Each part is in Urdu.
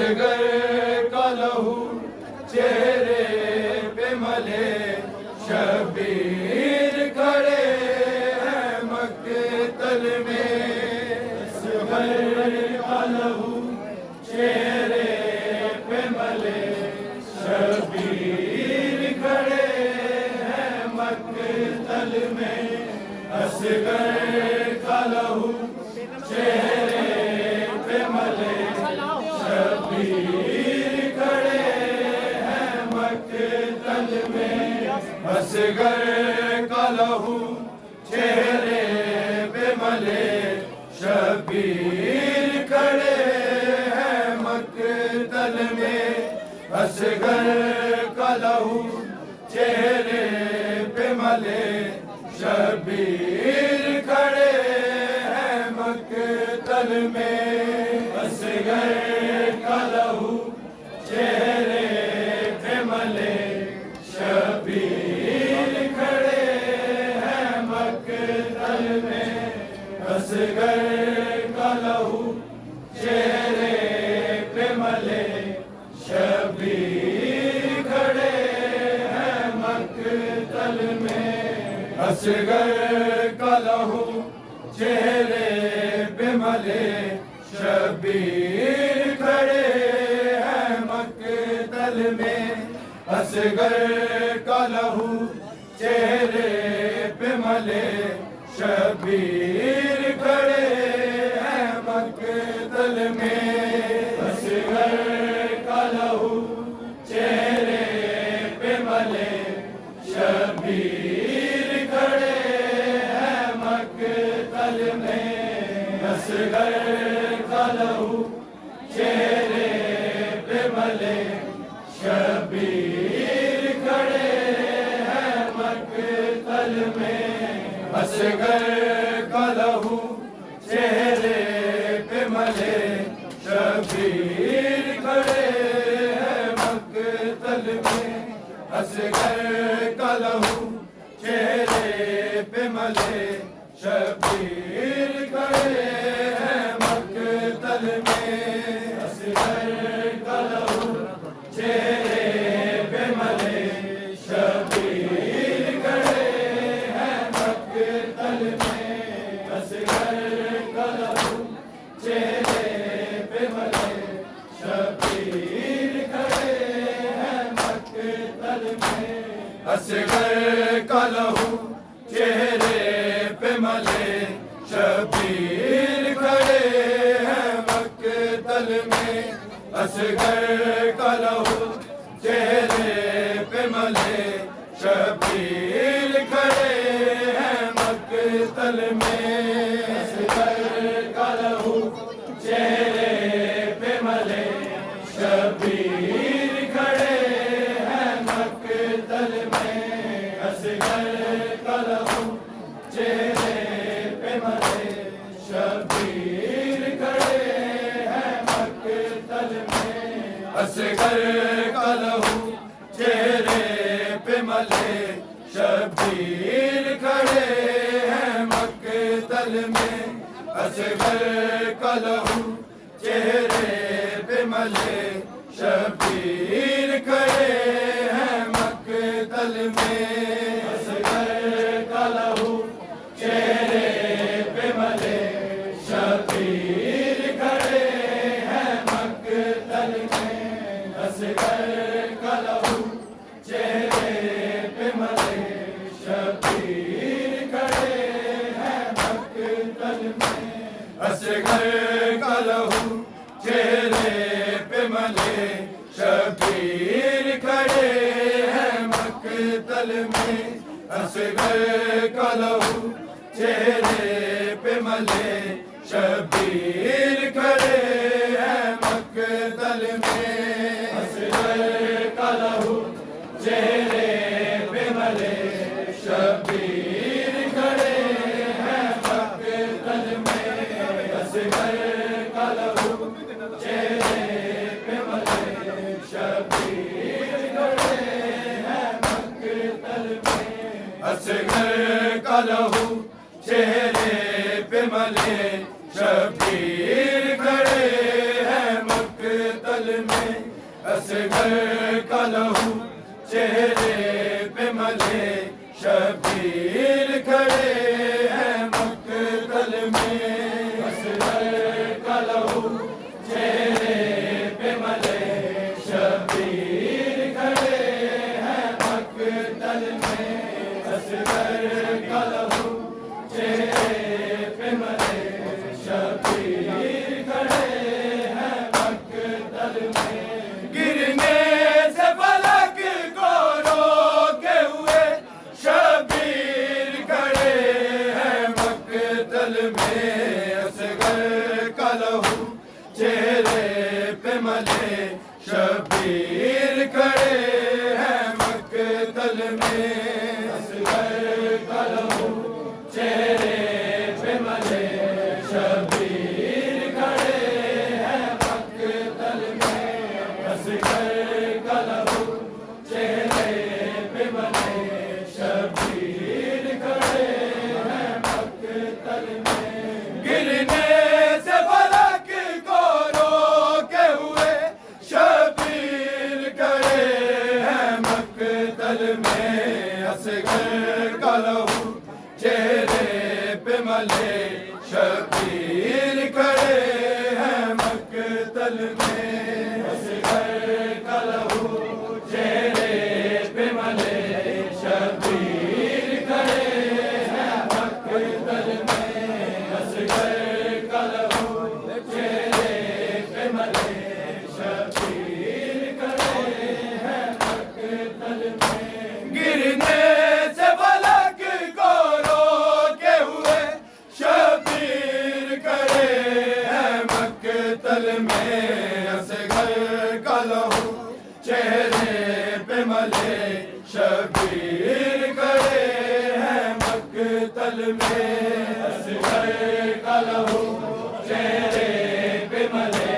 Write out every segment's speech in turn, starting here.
اصغر کا لہو چہرے پہ ملے، شبیر کھڑے ہیں مقتل میں، اصغر کا لہو چہرے پہ ملے، شبیر کھڑے ہیں مقتل میں، اصغر کا لہو چہرے پہ ملے، شبیر کھڑے ہیں مقتل میں، اصغر کا لہو چہرے پہ ملے، شبیر کھڑے ہیں مقتل میں، اصغر کا لہو چہرے پہ ملے، شبیر کھڑے ہیں مقتل میں، اصغر کا لہو چہرے پہ ملے، شبیر کھڑے ہیں مقتل میں، اصغر کا لہو چہرے پہ ملے، شبیر کھڑے ہیں مقتل میں، اصغر کا لہو چہرے پہ ملے، شبیر کھڑے ہیں مقتل میں، اصغر کا لہو چہرے پہ ملے، شبیر کھڑے ہیں مقتل میں، اصغر کا لہو چہرے پہ ملے، شبیر کھڑے ہیں مقتل میں، اصغر کا لہو چہرے پہ ملے، شبیر کھڑے ہیں مقتل میں، اصغر کا لہو چہرے پہ ملے، شبیر کھڑے ہیں مقتل میں، اصغر کا لہو چہرے پہ ملے، شبیر کھڑے ہیں مقتل میں، اصغر کا لہو چہرے پہ ملے، شبیر کھڑے ہیں مقتل میں، اصغر کا لہو چہرے پہ ملے، شبیر کھڑے ہیں مقتل میں، اصغر کا لہو چہرے پہ ملے، شبیر کھڑے ہیں مقتل میں، اصغر کا لہو چہرے پہ ملے، شبیر کھڑے ہیں مقتل میں، اصغر کا لہو چہرے پہ ملے، شبیر کھڑے ہیں مقتل میں، اصغر کا لہو چہرے پہ ملے، شبیر کھڑے ہیں مقتل میں، اصغر کا لہو چہرے پہ ملے، شبیر کھڑے ہیں مقتل میں، اصغر کا لہو چہرے پہ ملے، شبیر کھڑے ہیں مقتل میں، اصغر کا لہو چہرے پہ ملے، شبیر کھڑے ہیں مقتل میں، اصغر کا لہو چہرے پہ ملے، شبیر کھڑے ہیں مقتل میں، اصغر کا لہو چہرے پہ ملے، شبیر کھڑے ہیں مقتل میں، اصغر کا لہو چہرے پہ ملے، شبیر کھڑے ہیں مقتل میں، اصغر کا لہو چہرے پہ ملے، شبیر کھڑے ہیں مقتل میں، اصغر کا لہو چہرے پہ ملے، شبیر کھڑے ہیں مقتل میں، اصغر کا لہو چہرے پہ ملے، شبیر کھڑے ہیں مقتل اصغر کا لہو چہرے پہ ملے شبیر کھڑے ہیں مقتل میں اصغر کا لہو چہرے پہ ملے شبیر کھڑے ہیں مقتل میں اصغر کا لہو چہرے پہ ملے شبیر کھڑے ہیں مقتل میں گرنے سے فلک کو روکے ہوئے شبیر کھڑے ہیں مقتل میں اصغر کا لہو چہرے پہ ملے شبیر کھڑے ہیں مقتل میں اصغر کا لہو چہرے پہ ملے شبیر کھڑے ہیں مقتل میں اصغر کا لہو چہرے پہ ملے شبیر کھڑے ہیں مقتل میں گرنے سے فلک کو روکے ہوئے شبیر کھڑے ہیں مقتل میں اصغر کا لہو چہرے پہ ملے شبیر کھڑے ہیں مقتل میں اصغر کا لہو چہرے پہ ملے شبیر کھڑے ہیں مقتل میں اصغر کا لہو چہرے پہ ملے شبیر کھڑے ہیں مقتل میں گرنے سے فلک کو روکے ہوئے شبیر کھڑے ہیں مقتل میں اصغر کا لہو چہرے پہ ملے شبیر کھڑے ہیں مقتل میں اصغر کا لہو چہرے پہ ملے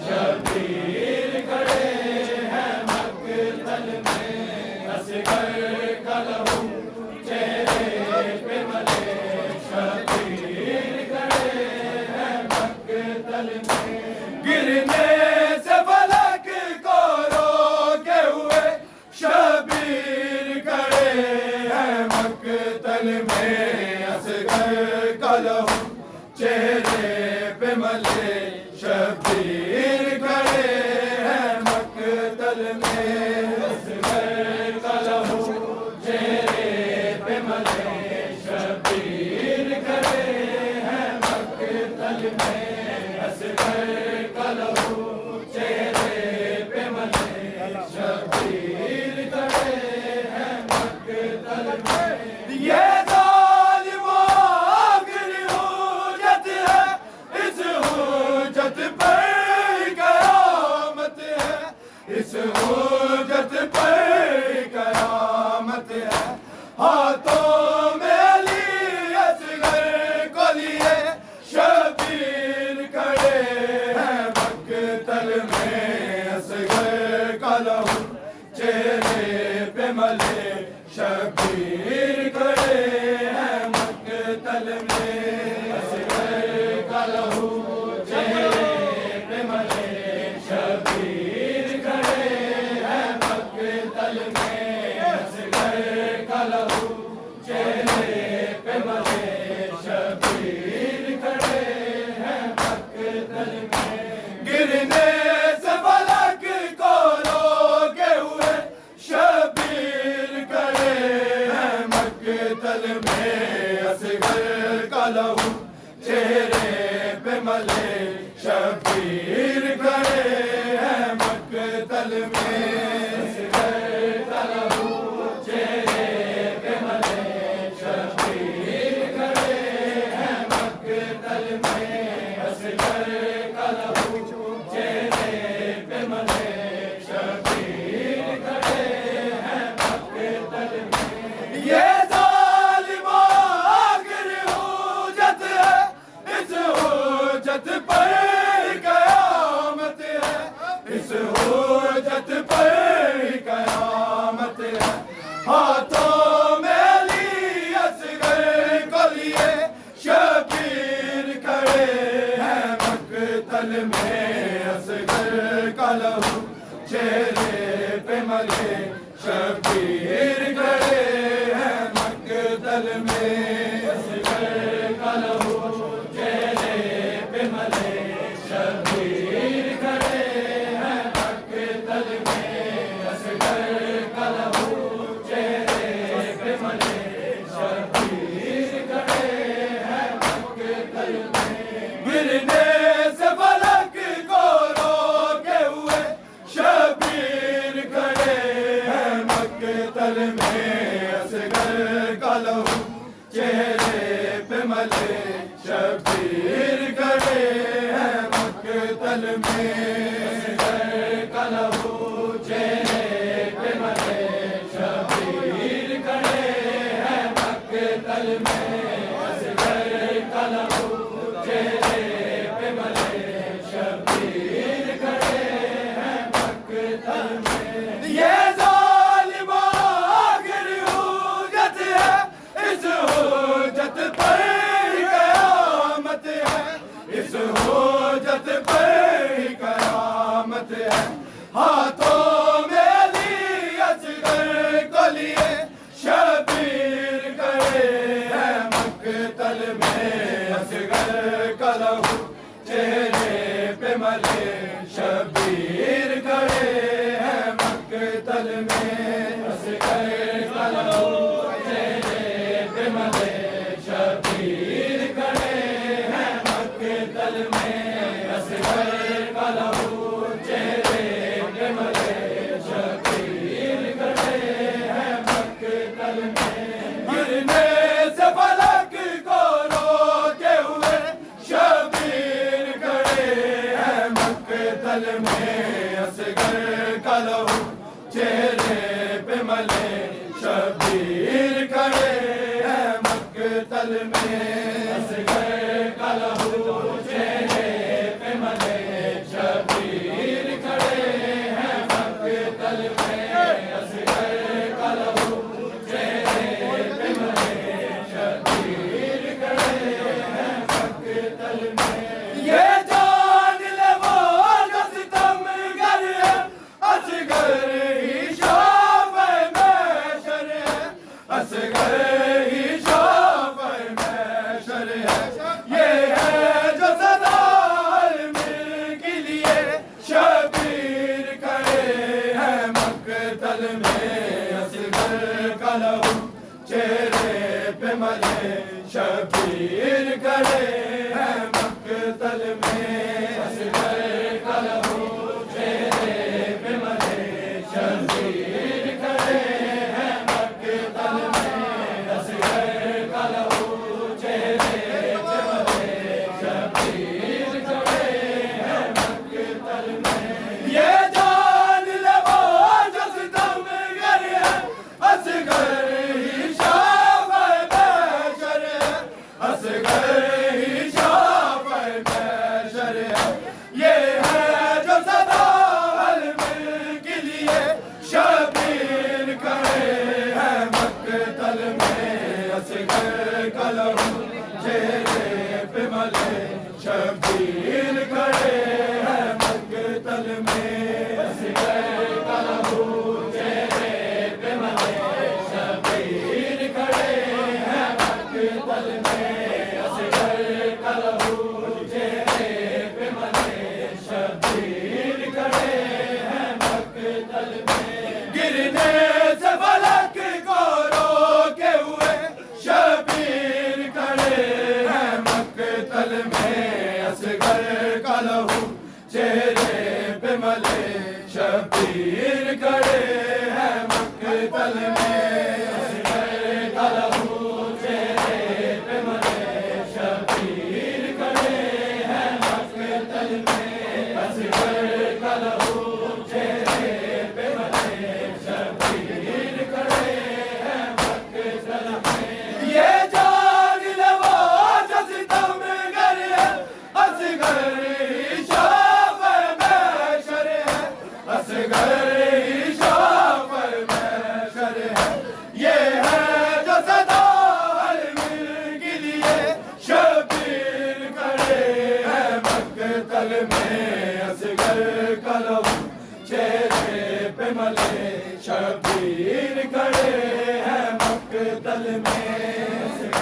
شبیر کھڑے ہیں مقتل میں اصغر کا لہو چہرے پہ ملے شبیر کھڑے ہیں مقتل میں گرنے سے فلک کو روکے ہوئے شبیر کھڑے ہیں مقتل میں اصغر کا لہو چہرے پہ ملے شبیر کھڑے ہیں مقتل میں اصغر کا لہو چہرے پہ ملے شبیر کھڑے ہیں مقتل میں اصغر کا لہو چہرے پہ ملے شبیر کھڑے ہیں مقتل میں یہ ظالم آخری حجت ہے اس حجت پر قیامت ہے اس حجت پر قیامت ہے ہاتھوں میں علی اصغر کو لیے شبیر کھڑے ہیں مقتل میں اصغر کا لہو چہرے پہ ملے شبیر کھڑے ہیں مقتل میں اصغر کا لہو چہرے پہ ملے شبیر کھڑے ہیں مقتل میں اصغر کا لہو چہرے پہ ملے شبیر کھڑے ہیں مقتل میں گرنے سے فلک کو روکے ہوئے شبیر کھڑے ہیں مقتل میں اصغر کا لہو چہرے پہ ملے شبیر کھڑے ہیں مقتل میں اصغر کا لہو چہرے پہ ملے شبیر کھڑے ہیں مقتل میں اصغر کا لہو چہرے پہ ملے شبیر کھڑے ہیں مقتل میں یہ ظالم آخری حجت ہے اس حجت پر قیامت اصغر کا لہو چہرے پہ ملے شبیر کھڑے ہیں مقتل میں اصغر کا لہو چہرے پہ ملے شبیر کھڑے ہیں مقتل میں گرنے سے فلک کو روکے ہوئے شبیر کھڑے ہیں مقتل میں اصغر کا لہو چہرے پہ ملے شبیر کھڑے ہیں مقتل میں اصغر کا لہو چہرے پہ ملے شبیر کھڑے ہیں مقتل میں اصغر کا لہو چہرے پہ ملے شبیر کھڑے ہیں مقتل میں یہ ظالم آخر حجت ہے اس حجت پر ہی قیامت ہے اس حجت پر ہی قیامت ہے ہاتھوں میں علی اصغر کو لیے شبیر کھڑے ہیں مقتل میں اصغر کا لہو چہرے پہ ملے شبیر کھڑے ہیں مقتل میں اصغر کا لہو چہرے پہ ملے شبیر کھڑے ہیں مقتل میں اصغر کا لہو چہرے پہ ملے شبیر کھڑے ہیں مقتل میں گرنے سے فلک کو روکے ہوئے شبیر کھڑے ہیں مقتل میں اصغر کا لہو چہرے پہ ملے شبیر کھڑے ہیں مقتل میں اصغر کا لہو چہرے پہ ملے شبیر کھڑے ہیں مقتل میں اصغر کا لہو چہرے پہ ملے شبیر کھڑے ہیں مقتل میں یہ جان لے وہ جو ستم گر ہے اصغر ہی شافع محشر ہے اصغر ہی شافع محشر ہے یہ ہے جو صدا علم کے لیے شبیر کھڑے ہیں مقتل میں اصغر کا لہو چہرے پہ ملے شبیر کھڑے ہیں مقتل میں اصغر کا لہو چہرے پہ ملے شبیر کھڑے ہیں مقتل میں اصغر کا لہو چہرے پہ ملے شبیر کھڑے ہیں مقتل میں یہ جان لے وہ جو ستم گر ہے اصغر ہی شافع محشر ہے اصغر ہی شافع محشر ہے یہ ہے جو صدا علم کے لیے شبیر کھڑے ہیں مقتل میں اصغر کا لہو چہرے پہ ملے شبیر کھڑے ہیں مقتل میں اصغر کا لہو چہرے پہ ملے شبیر کھڑے ہیں مقتل میں اصغر کا لہو چہرے پہ ملے شبیر کھڑے ہیں مقتل میں گرنے سے فلک کو روکے ہوئے شبیر کھڑے ہیں مقتل میں اصغر کا لہو چہرے پہ ملے شبیر کھڑے ہیں مقتل میں اصغر کا لہو چہرے پہ ملے شبیر کھڑے ہیں مقتل میں اصغر کا لہو چہرے پہ ملے شبیر کھڑے ہیں مقتل میں یہ جان لے وہ جو ستم گر ہے اصغر ہی شافع محشر ہے اصغر ہی شافع محشر ہے یہ ہے جو صدا علم کے لیے شبیر کھڑے ہیں مقتل میں اصغر کا لہو چہرے پہ ملے شبیر کھڑے ہیں مقتل میں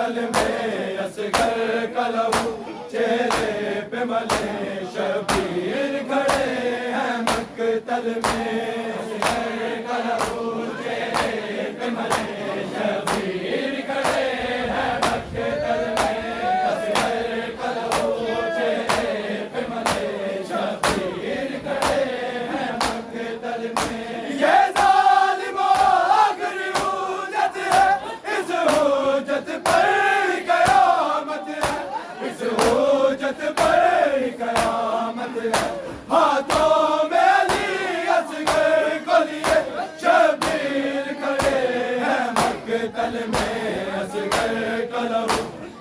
مقتل میں اصغر کا لہو چہرے پہ ملے شبیر کھڑے ہیں مقتل میں اصغر کا لہو چہرے پہ ملے شبیر کھڑے ہیں مقتل میں اصغر کا لہو چہرے پہ ملے شبیر کھڑے ہیں مقتل میں یہ ظالم آخری حجت ہے اس حجت پر قیامت ہے اس حجت پر قیامت ہے ہاتھوں میں علی اصغر کو لیے شبیر کھڑے ہیں مقتل میں اصغر کا لہو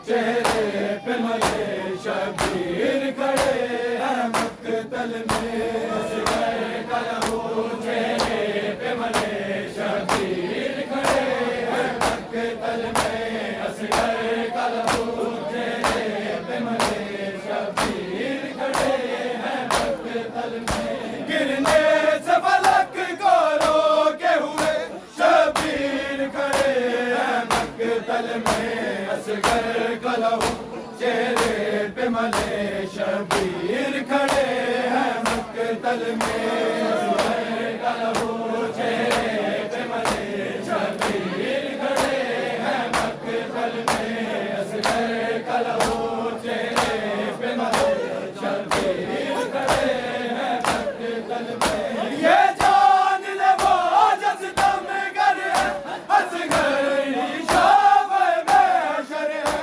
چہرے پہ ملے شبیر کھڑے ہیں مقتل میں اصغر کا لہو چہرے پہ ملے شبیر کھڑے ہیں مقتل میں اصغر کا لہو چہرے پہ ملے شبیر کھڑے ہیں مقتل میں گرنے سے فلک کو روکے ہوئے شبیر کھڑے ہیں مقتل میں اصغر کا لہو چہرے پہ ملے شبیر کھڑے ہیں مقتل میں اصغر کا لہو چہرے پہ ملے شبیر کھڑے ہیں مقتل میں اصغر کا لہو چہرے پہ ملے شبیر کھڑے ہیں مقتل میں یہ جان لے وہ جس دم گر ہے اصغر ہی شاف محشر ہے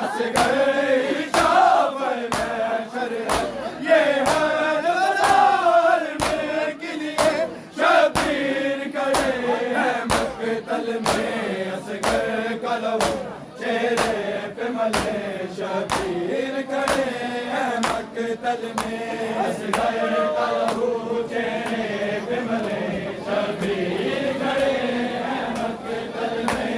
اصغر ہی شاف محشر ہے یہ ہے جو ظالم کے لیے شبیر کھڑے ہیں مقتل میں اصغر کا لہو چہرے پہ ملے شبیر کھڑے ہیں مقتل میں اصغر کا لہو چہرے پہ ملے شبیر کھڑے ہیں مقتل میں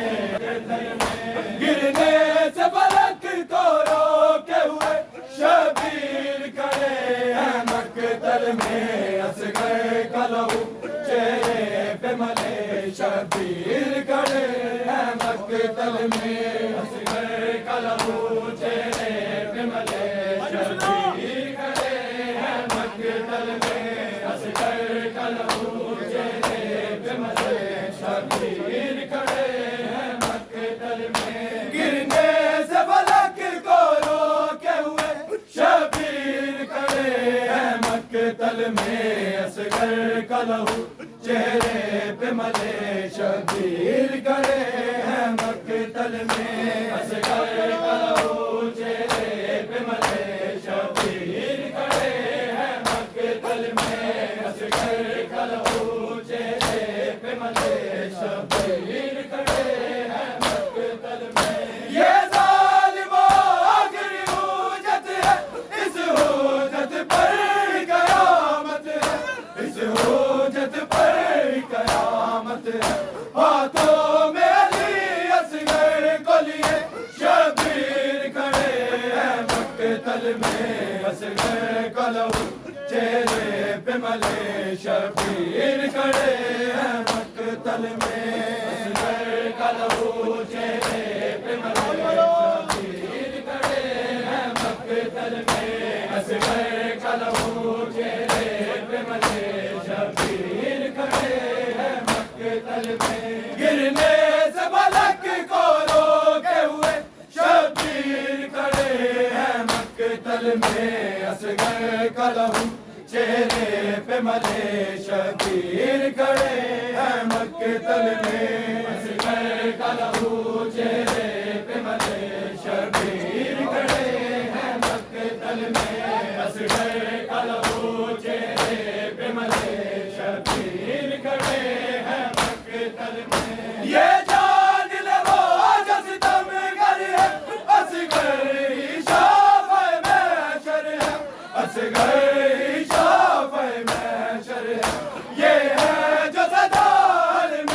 گرنے سے فلک کو روکے ہوئے شبیر کھڑے ہیں مقتل میں اصغر کا لہو چہرے پہ ملے شبیر کھڑے ہیں مقتل میں اصغر کا لہو چہرے پہ ملے شبیر کھڑے ہیں مقتل میں اصغر کا لہو چہرے پہ ملے شبیر کھڑے ہیں مقتل میں گرنے سے فلک کو روکے ہوئے شبیر کھڑے ہیں مقتل میں اصغر کا لہو چہرے پہ ملے شبیر کھڑے ہیں مقتل میں اصغر کا لہو چہرے پہ ملے شبیر کھڑے ہیں مقتل میں اصغر کا لہو چہرے پہ ملے شبیر کھڑے ہیں مقتل میں یہ ظالم آخری حجت ہے اس حجت پر قیامت ہے اس حجت پر قیامت ہے ہاتھوں میں علی اصغر کو لیے شبیر کھڑے ہیں مقتل میں اصغر کا لہو چہرے پہ ملے شبیر کھڑے ہیں مقتل میں اصغر کا لہو چہرے پہ ملے شبیر کھڑے ہیں مقتل میں اصغر کا لہو چہرے پہ ملے شبیر کھڑے ہیں مقتل میں گرنے سے فلک کو روکے ہوئے شبیر کھڑے ہیں مقتل میں اصغر کا لہو چہرے پہ ملے شبیر کھڑے ہیں مقتل میں اصغر کا لہو چہرے پہ ملے شبیر کھڑے ہیں مقتل میں اصغر کا لہو چہرے پہ ملے شبیر کھڑے ہیں مقتل میں یہ جان لے وہ جس دم گر ہے اصغر ہی شاف محشر ہے اصغر ہی شاف محشر ہے یہ ہے جو ظالم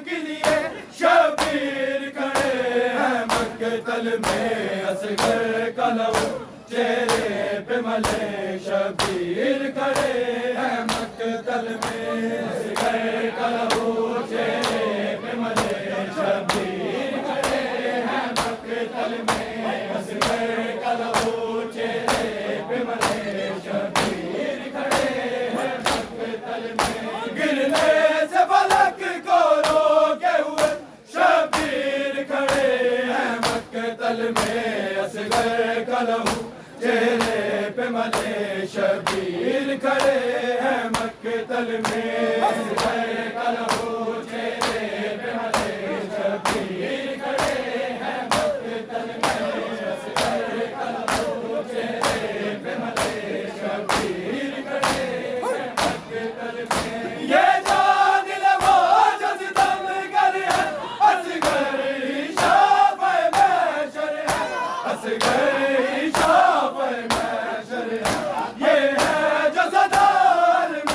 کے لیے شبیر کھڑے ہیں مقتل میں اصغر کا لہو چہرے پہ ملے شبیر کھڑے ہیں مقتل میں اصغر کا لہو چہرے پہ ملے شبیر کھڑے ہیں مقتل مقتل میں اصغر کا لہو چہرے پہ ملے شبیر کھڑے ہیں مقتل میں گرنے سے فلک کو روکے ہوئے شبیر کھڑے ہیں مقتل میں اصغر کا لہو چہرے پہ ملے شبیر کھڑے ہیں مقتل میں اصغر کا لہو چہرے پہ ملے شبیر کھڑے ہیں مقتل میں اصغر کا لہو چہرے پہ ملے شبیر کھڑے ہیں مقتل میں یہ جان لوا جو ستم گر ہے اصغر ہی شافع محشر ہے اصغر ہی شافع محشر ہے یہ ہے جو صدا علم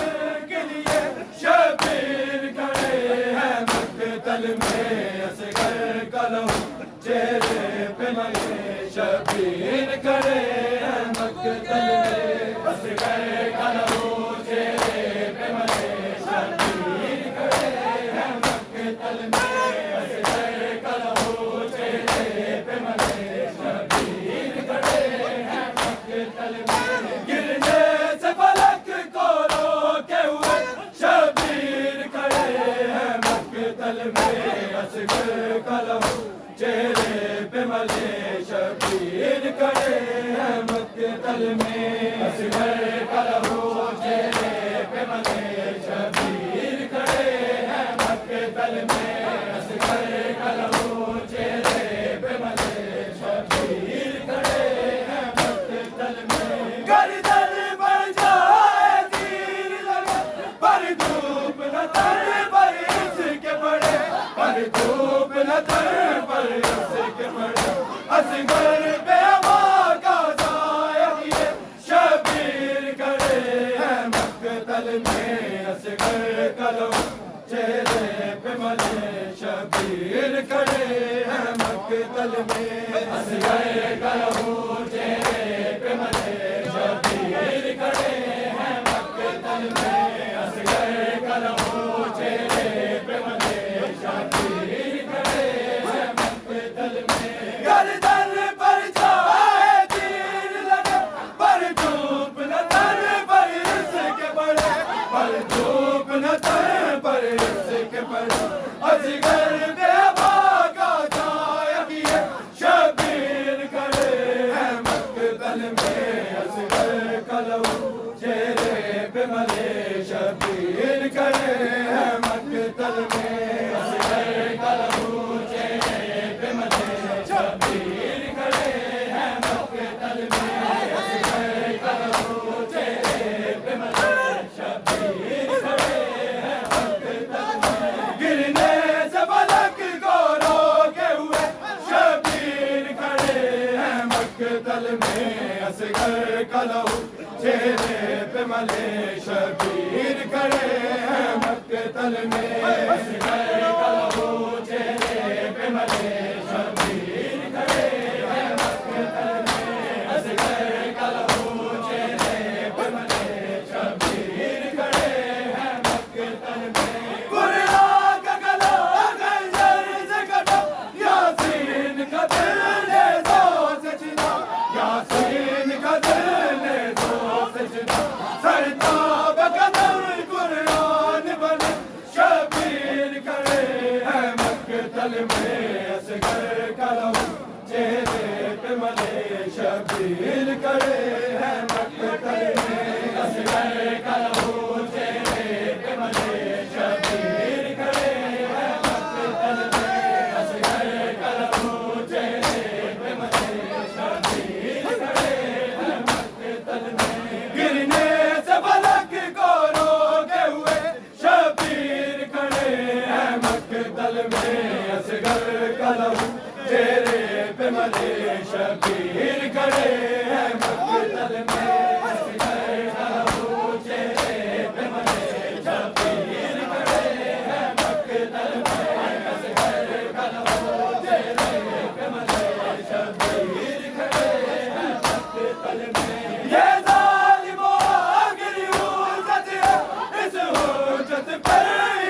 کے لیے شبیر کھڑے ہیں مقتل میں اصغر کا لہو چہرے پہ ملے شبیر کھڑے ہیں مقتل میں اصغر کا لہو چہرے پہ ملے شبیر کھڑے ہیں مقتل میں اصغر کا لہو چہرے پہ ملے شبیر کھڑے ہیں مقتل میں گرنے سے فلک کو روکے ہوئے شبیر کھڑے ہیں مقتل میں اصغر کا لہو چہرے پہ ملے شبیر کھڑے ہیں مقتل میں اصغر کا لہو چہرے پہ ملے شبیر کھڑے ہیں مقتل میں اصغر کا لہو چہرے پہ ملے شبیر کھڑے ہیں مقتل میں گردن پر جائے تیر لگے پر دھوپ نہ تر پر اس کے پڑے پر دھوپ نہ تر پر اس کے پڑے اصغر بے ہوا کا سایہ کیے شبیر کھڑے ہیں مقتل میں اصغر کا لہو چہرے پہ ملے شبیر کھڑے ہیں مقتل میں اصغر کا لہو چہرے پہ ملے شبیر کھڑے ہیں مقتل میں اصغر کا لہو چہرے پہ ملے شبیر کھڑے ہیں مقتل میں گردن پر جائے تیر لگے پر دھوپ نہ تر پر اس کے پڑے پر دھوپ نہ تر پر اس کے پڑے اصغر بے ہوا کا سایہ کیے شبیر کھڑے ہیں مقتل میں اصغر کا لہو چہرے پہ ملے شبیر کھڑے ہیں مقتل میں اصغر کا لہو چہرے پہ ملے شبیر کھڑے ہیں مقتل میں اصغر کا لہو چہرے پہ ملے شبیر کھڑے ہیں مقتل میں گرنے سے فلک کو روکے ہوئے شبیر کھڑے ہیں مقتل میں اصغر کا لہو چہرے پہ ملے شبیر کھڑے ہیں مقتل میں اصغر کا لہو چہرے پہ ملے شبیر کھڑے ہیں مقتل میں اصغر کا لہو چہرے پہ ملے شبیر کھڑے ہیں مقتل میں قرآن کا کلام خنجر سے کٹا یاسین کا دل نے زو سے چھنا یاسین کا دل نے زو سے چھنا سرتاب قدم قرآن بنے شبیر کھڑے ہیں مقتل میں اصغر کا لہو چہرے پہ ملے شبیر کھڑے ہیں مقتل میں اصغر کا لہو چہرے پہ ملے شبیر کھڑے ہیں مقتل میں اصغر کا لہو چہرے پہ ملے شبیر کھڑے ہیں مقتل میں گرنے سے فلک کو روکے ہوئے شبیر کھڑے ہیں مقتل میں اصغر کا لہو چہرے پہ ملے شبیر کھڑے ہیں مقتل میں اصغر کا لہو چہرے پہ ملے شبیر کھڑے ہیں مقتل میں اصغر کا لہو چہرے پہ ملے شبیر کھڑے ہیں مقتل میں یہ ظالموں آخری حجت ہے اس حجت پر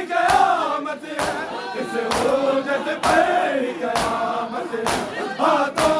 قیامت ہے اس حجت پر قیامت ہے ہاتھوں